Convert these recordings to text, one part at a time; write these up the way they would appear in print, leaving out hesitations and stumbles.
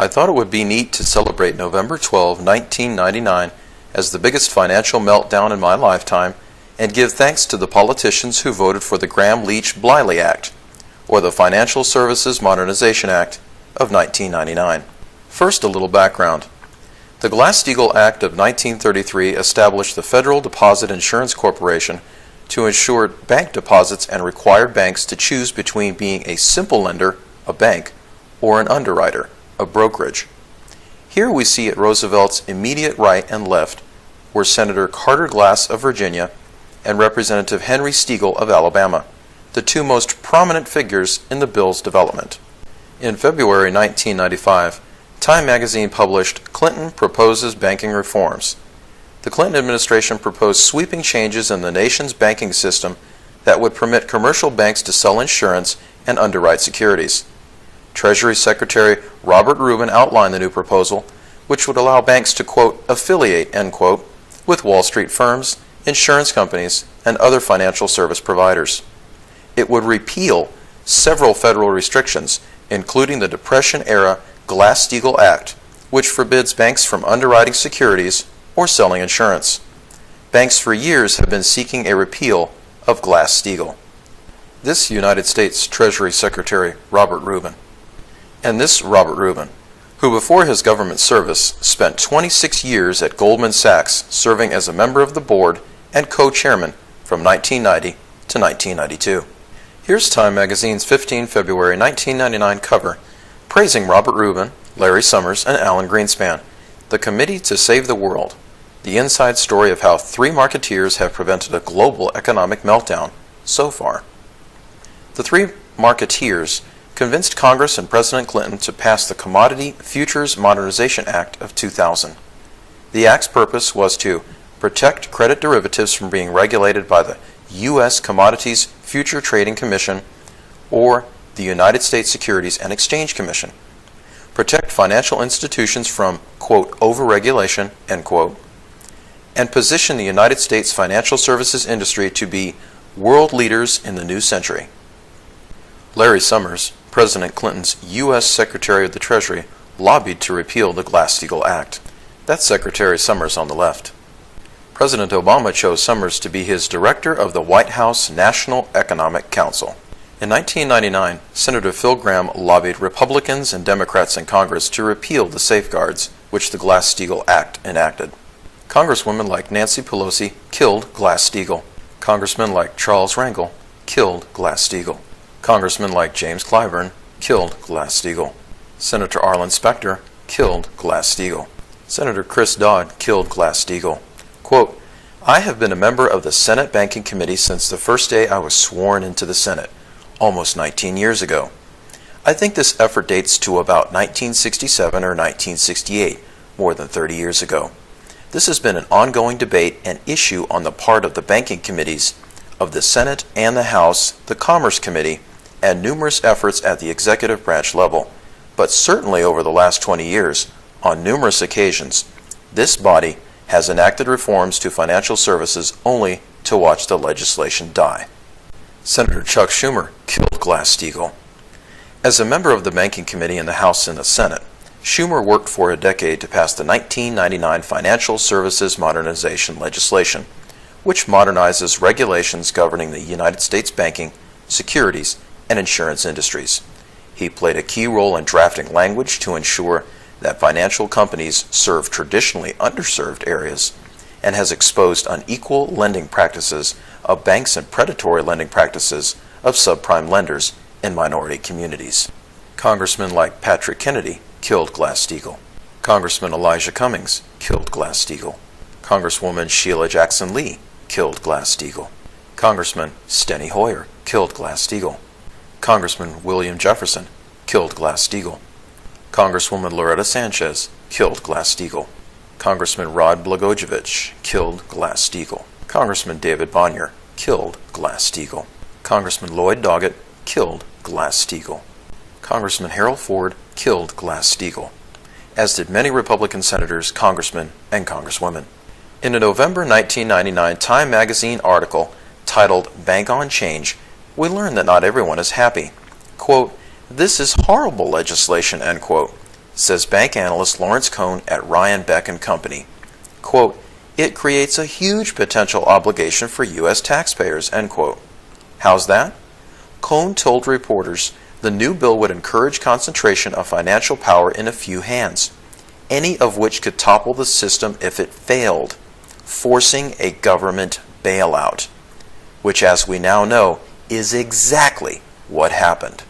I thought it would be neat to celebrate November 12, 1999 as the biggest financial meltdown in my lifetime and give thanks to the politicians who voted for the Gramm-Leach-Bliley Act, or the Financial Services Modernization Act of 1999. First, a little background. The Glass Steagall Act of 1933 established the Federal Deposit Insurance Corporation to insure bank deposits and required banks to choose between being a simple lender, a bank, or an underwriter, a brokerage. Here we see at Roosevelt's immediate right and left were Senator Carter Glass of Virginia and Representative Henry Steagall of Alabama, the two most prominent figures in the bill's development. In February 1995, Time magazine published Clinton Proposes Banking Reforms. The Clinton administration proposed sweeping changes in the nation's banking system that would permit commercial banks to sell insurance and underwrite securities. Treasury Secretary Robert Rubin outlined the new proposal, which would allow banks to, quote, affiliate, end quote, with Wall Street firms, insurance companies, and other financial service providers. It would repeal several federal restrictions, including the Depression-era Glass Steagall Act, which forbids banks from underwriting securities or selling insurance. Banks for years have been seeking a repeal of Glass Steagall. This United States Treasury Secretary Robert Rubin. And this Robert Rubin, who before his government service spent 26 years at Goldman Sachs serving as a member of the board and co-chairman from 1990 to 1992. Here's Time magazine's 15 February 1999 cover praising Robert Rubin, Larry Summers, and Alan Greenspan, the Committee to Save the World, the inside story of how three marketeers have prevented a global economic meltdown so far. The three marketeers convinced Congress and President Clinton to pass the Commodity Futures Modernization Act of 2000. The act's purpose was to protect credit derivatives from being regulated by the U.S. Commodities Future Trading Commission or the United States Securities and Exchange Commission, protect financial institutions from, quote, overregulation, end quote, and position the United States financial services industry to be world leaders in the new century. Larry Summers, President Clinton's U.S. Secretary of the Treasury, lobbied to repeal the Glass Steagall Act. That's Secretary Summers on the left. President Obama chose Summers to be his director of the White House National Economic Council. In 1999, Senator Phil Gramm lobbied Republicans and Democrats in Congress to repeal the safeguards which the Glass Steagall Act enacted. Congresswomen like Nancy Pelosi killed Glass Steagall. Congressmen like Charles Rangel killed Glass Steagall. Congressmen like James Clyburn killed Glass Steagall. Senator Arlen Specter killed Glass Steagall. Senator Chris Dodd killed Glass Steagall. Quote, I have been a member of the Senate Banking Committee since the first day I was sworn into the Senate, almost 19 years ago. I think this effort dates to about 1967 or 1968, more than 30 years ago. This has been an ongoing debate and issue on the part of the banking committees of the Senate and the House, the Commerce Committee, and numerous efforts at the executive branch level. But certainly over the last 20 years, on numerous occasions, this body has enacted reforms to financial services only to watch the legislation die. Senator Chuck Schumer killed Glass Steagall. As a member of the Banking Committee in the House and the Senate, Schumer worked for a decade to pass the 1999 Financial Services Modernization legislation, which modernizes regulations governing the United States banking, securities, and insurance industries. He played a key role in drafting language to ensure that financial companies serve traditionally underserved areas and has exposed unequal lending practices of banks and predatory lending practices of subprime lenders in minority communities. Congressmen like Patrick Kennedy killed Glass Steagall. Congressman Elijah Cummings killed Glass Steagall. Congresswoman Sheila Jackson Lee killed Glass Steagall. Congressman Steny Hoyer killed Glass Steagall. Congressman William Jefferson killed Glass Steagall. Congresswoman Loretta Sanchez killed Glass Steagall. Congressman Rod Blagojevich killed Glass Steagall. Congressman David Bonnier killed Glass Steagall. Congressman Lloyd Doggett killed Glass Steagall. Congressman Harold Ford killed Glass Steagall, as did many Republican senators, congressmen, and congresswomen. In a November 1999 Time magazine article titled Bank on Change, we learn that not everyone is happy. Quote, this is horrible legislation, end quote. says bank analyst Lawrence Cohn at Ryan Beck & Company. Quote, "It creates a huge potential obligation for U.S. taxpayers," end quote. How's that? Cohn told reporters the new bill would encourage concentration of financial power in a few hands, any of which could topple the system if it failed, forcing a government bailout, which, as we now know, is exactly what happened.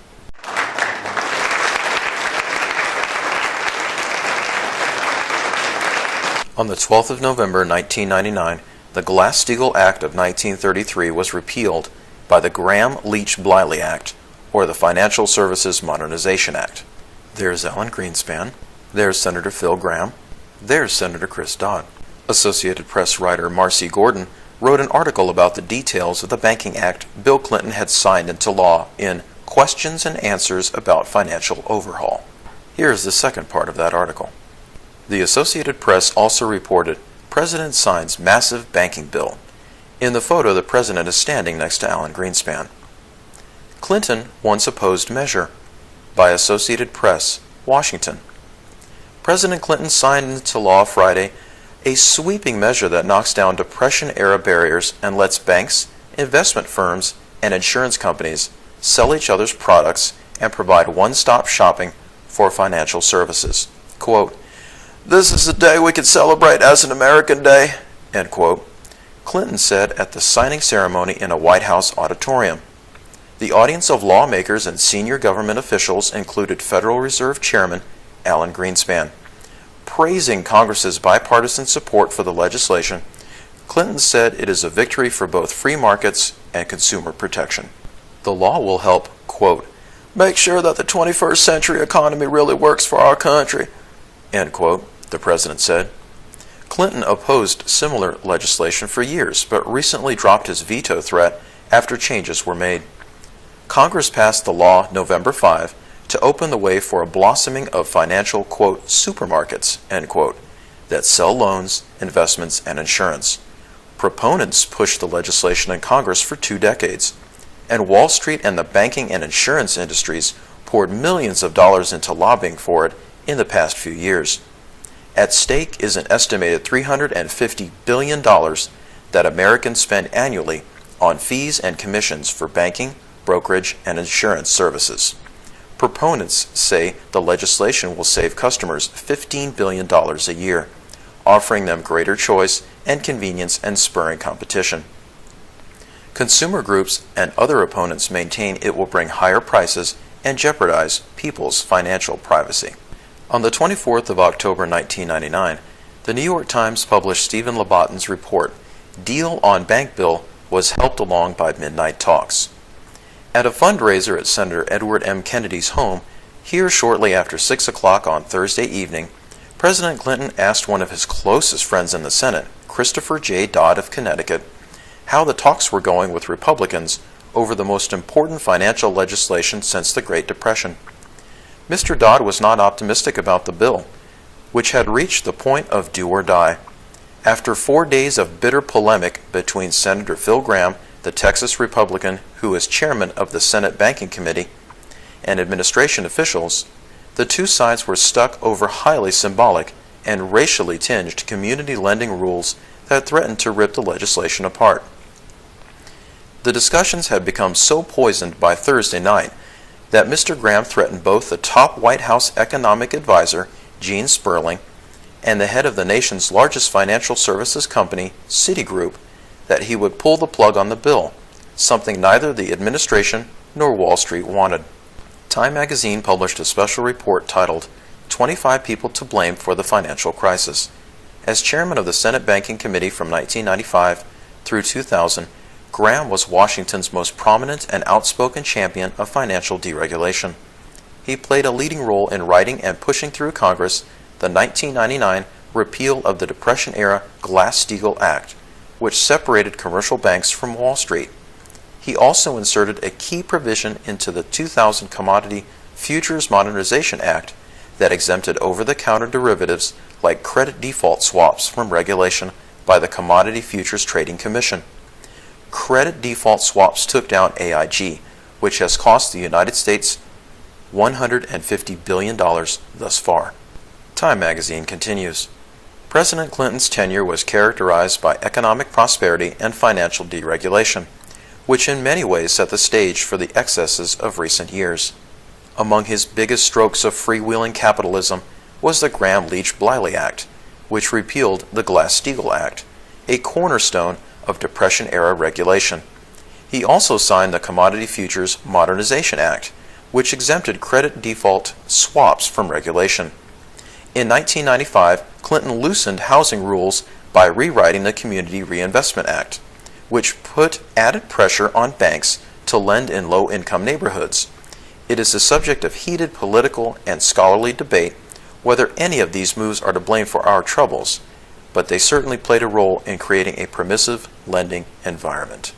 On the 12th of November 1999, the Glass Steagall Act of 1933 was repealed by the Gramm-Leach-Bliley Act, or the Financial Services Modernization Act. There's Alan Greenspan. There's Senator Phil Gramm. There's Senator Chris Dodd. Associated Press writer Marcy Gordon wrote an article about the details of the Banking Act Bill Clinton had signed into law in Questions and Answers About Financial Overhaul. Here's the second part of that article. The Associated Press also reported, President signs massive banking bill. In the photo, the president is standing next to Alan Greenspan. Clinton once opposed measure. By Associated Press, Washington. President Clinton signed into law Friday a sweeping measure that knocks down Depression-era barriers and lets banks, investment firms, and insurance companies sell each other's products and provide one-stop shopping for financial services. Quote, "This is a day we could celebrate as an American day," end quote, Clinton said at the signing ceremony in a White House auditorium. The audience of lawmakers and senior government officials included Federal Reserve Chairman Alan Greenspan. Praising Congress's bipartisan support for the legislation, Clinton said it is a victory for both free markets and consumer protection. The law will help, quote, "make sure that the 21st century economy really works for our country," end quote, the president said. Clinton opposed similar legislation for years, but recently dropped his veto threat after changes were made. Congress passed the law November 5 to open the way for a blossoming of financial, quote, "supermarkets," end quote, that sell loans, investments, and insurance. Proponents pushed the legislation in Congress for 2 decades, and Wall Street and the banking and insurance industries poured millions of dollars into lobbying for it in the past few years. At stake is an estimated $350 billion that Americans spend annually on fees and commissions for banking, brokerage, and insurance services. Proponents say the legislation will save customers $15 billion a year, offering them greater choice and convenience and spurring competition. Consumer groups and other opponents maintain it will bring higher prices and jeopardize people's financial privacy. On the 24th of October 1999, the New York Times published Stephen Labatin's report, Deal on Bank Bill was helped along by midnight talks. At a fundraiser at Senator Edward M. Kennedy's home, here shortly after 6 o'clock on Thursday evening, President Clinton asked one of his closest friends in the Senate, Christopher J. Dodd of Connecticut, how the talks were going with Republicans over the most important financial legislation since the Great Depression. Mr. Dodd was not optimistic about the bill, which had reached the point of do or die. After 4 days of bitter polemic between Senator Phil Gramm, the Texas Republican who is chairman of the Senate Banking Committee, and administration officials, the two sides were stuck over highly symbolic and racially tinged community lending rules that threatened to rip the legislation apart. The discussions had become so poisoned by Thursday night that Mr. Gramm threatened both the top White House economic advisor, Gene Sperling, and the head of the nation's largest financial services company, Citigroup, that he would pull the plug on the bill, something neither the administration nor Wall Street wanted. Time magazine published a special report titled 25 People to Blame for the Financial Crisis. As chairman of the Senate Banking Committee from 1995 through 2000, Gramm was Washington's most prominent and outspoken champion of financial deregulation. He played a leading role in writing and pushing through Congress the 1999 repeal of the Depression-era Glass Steagall Act, which separated commercial banks from Wall Street. He also inserted a key provision into the 2000 Commodity Futures Modernization Act that exempted over-the-counter derivatives like credit default swaps from regulation by the Commodity Futures Trading Commission. Credit default swaps took down AIG, which has cost the United States $150 billion thus far. Time magazine continues. President Clinton's tenure was characterized by economic prosperity and financial deregulation, which in many ways set the stage for the excesses of recent years. Among his biggest strokes of freewheeling capitalism was the Gramm-Leach-Bliley Act, which repealed the Glass Steagall Act, a cornerstone of Depression-era regulation. He also signed the Commodity Futures Modernization Act, which exempted credit default swaps from regulation. In 1995, Clinton loosened housing rules by rewriting the Community Reinvestment Act, which put added pressure on banks to lend in low-income neighborhoods. It is the subject of heated political and scholarly debate whether any of these moves are to blame for our troubles, but they certainly played a role in creating a permissive lending environment.